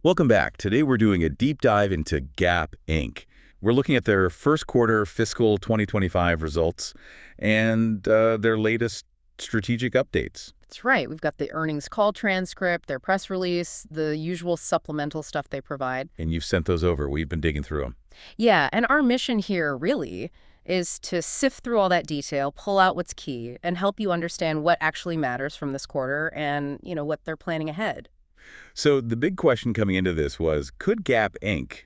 Welcome back. Today we're doing a deep dive into Gap Inc. We're looking at their first quarter fiscal 2025 results and their latest strategic updates. That's right. We've got the earnings call transcript, their press release, the usual supplemental stuff they provide. And you've sent those over. We've been digging through them. Yeah, and our mission here really is to sift through all that detail, pull out what's key, and help you understand what actually matters from this quarter and, what they're planning ahead. So the big question coming into this was, could Gap Inc.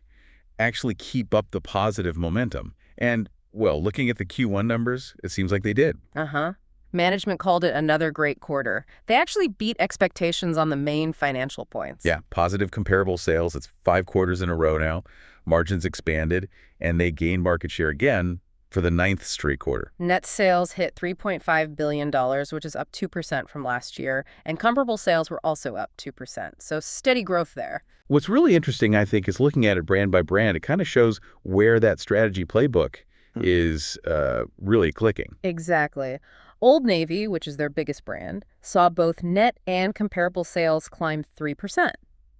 actually keep up the positive momentum? And, well, looking at the Q1 numbers, it seems like they did. Uh-huh. Management called it another great quarter. They actually beat expectations on the main financial points. Yeah, positive comparable sales. It's 5 quarters in a row now. Margins expanded, and they gained market share again for the ninth straight quarter. Net sales hit $3.5 billion, which is up 2% from last year, and comparable sales were also up 2%. So steady growth there. What's really interesting, I think, is looking at it brand by brand. It kind of shows where that strategy playbook is really clicking. Exactly. Old Navy, which is their biggest brand, saw both net and comparable sales climb 3%.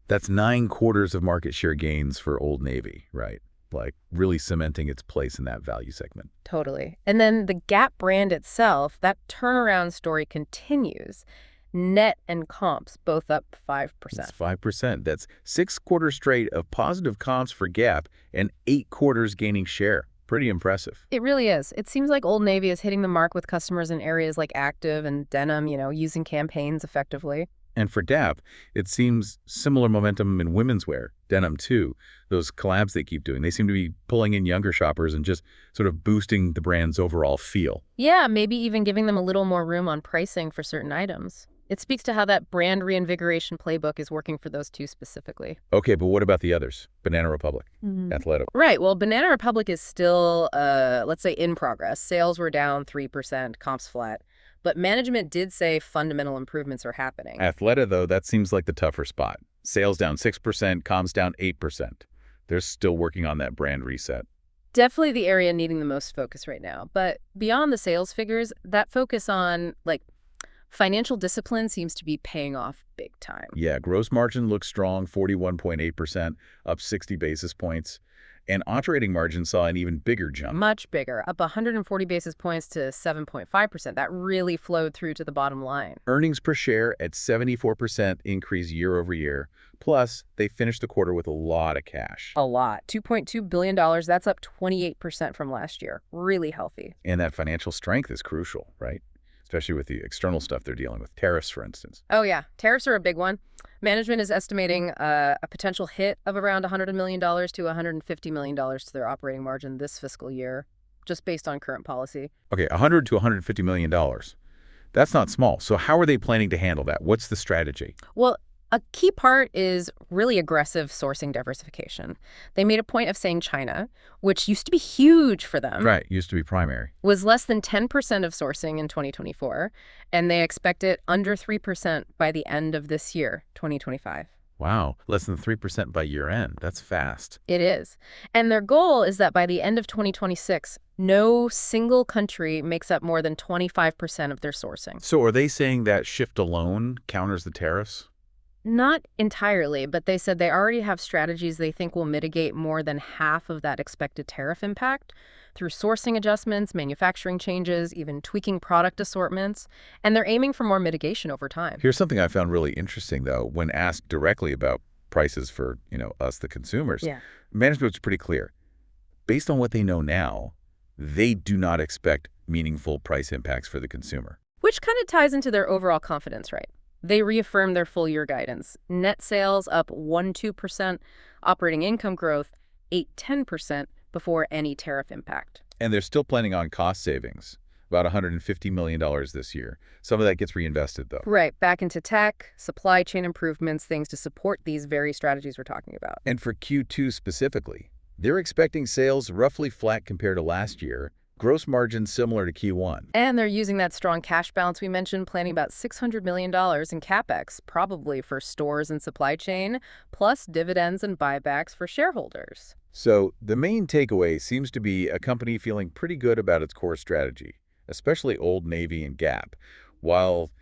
That's 9 quarters of market share gains for Old Navy, right? Like really cementing its place in that value segment. Totally. And then the Gap brand itself, that turnaround story continues. Net and comps both up 5%. It's 5%. That's 6 quarters straight of positive comps for Gap and 8 quarters gaining share. Pretty impressive. It really is. It seems like Old Navy is hitting the mark with customers in areas like active and denim, using campaigns effectively. And for Gap, it seems similar momentum in women's wear, denim too. Those collabs they keep doing, they seem to be pulling in younger shoppers and just sort of boosting the brand's overall feel. Yeah, maybe even giving them a little more room on pricing for certain items. It speaks to how that brand reinvigoration playbook is working for those two specifically. Okay, but what about the others? Banana Republic, Athleta. Right. Well, Banana Republic is still, let's say, in progress. Sales were down 3%, comps flat. But management did say fundamental improvements are happening. Athleta, though, that seems like the tougher spot. Sales down 6%, comps down 8%. They're still working on that brand reset. Definitely the area needing the most focus right now. But beyond the sales figures, that focus on, financial discipline seems to be paying off big time. Yeah, gross margin looks strong, 41.8%, up 60 basis points. And operating margin saw an even bigger jump. Much bigger, up 140 basis points to 7.5%. That really flowed through to the bottom line. Earnings per share at 74% increase year over year. Plus, they finished the quarter with a lot of cash. A lot. $2.2 billion. That's up 28% from last year. Really healthy. And that financial strength is crucial, right? Especially with the external stuff they're dealing with, tariffs, for instance. Oh, yeah. Tariffs are a big one. Management is estimating a potential hit of around $100 million to $150 million to their operating margin this fiscal year, just based on current policy. Okay, $100 to $150 million. That's not small. So how are they planning to handle that? What's the strategy? Well, a key part is really aggressive sourcing diversification. They made a point of saying China, which used to be huge for them, Right, used to be primary. was less than 10% of sourcing in 2024, and they expect it under 3% by the end of this year, 2025. Wow, less than 3% by year end. That's fast. It is. And their goal is that by the end of 2026, no single country makes up more than 25% of their sourcing. So are they saying that shift alone counters the tariffs? Not entirely, but they said they already have strategies they think will mitigate more than half of that expected tariff impact through sourcing adjustments, manufacturing changes, even tweaking product assortments, and they're aiming for more mitigation over time. Here's something I found really interesting, though, when asked directly about prices for, us, the consumers. Yeah. Management was pretty clear. Based on what they know now, they do not expect meaningful price impacts for the consumer. Which kind of ties into their overall confidence, right? They reaffirmed their full-year guidance. Net sales up 1-2%, operating income growth 8-10% before any tariff impact. And they're still planning on cost savings, about $150 million this year. Some of that gets reinvested, though. Right, back into tech, supply chain improvements, things to support these very strategies we're talking about. And for Q2 specifically, they're expecting sales roughly flat compared to last year, gross margin similar to Q1. And they're using that strong cash balance we mentioned, planning about $600 million in CapEx, probably for stores and supply chain, plus dividends and buybacks for shareholders. So the main takeaway seems to be a company feeling pretty good about its core strategy, especially Old Navy and Gap, while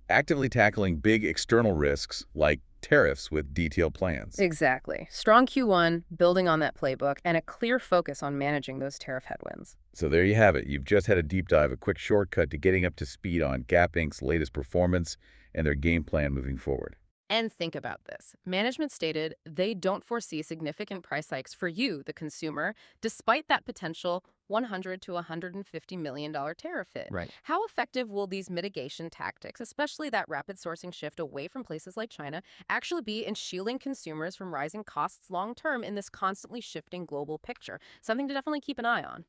actively tackling big external risks like tariffs with detailed plans. Exactly. Strong Q1, building on that playbook, and a clear focus on managing those tariff headwinds. So there you have it. You've just had a deep dive, a quick shortcut to getting up to speed on Gap Inc.'s latest performance and their game plan moving forward. And think about this. Management stated they don't foresee significant price hikes for you, the consumer, despite that potential $100 to $150 million tariff hit. Right. How effective will these mitigation tactics, especially that rapid sourcing shift away from places like China, actually be in shielding consumers from rising costs long term in this constantly shifting global picture? Something to definitely keep an eye on.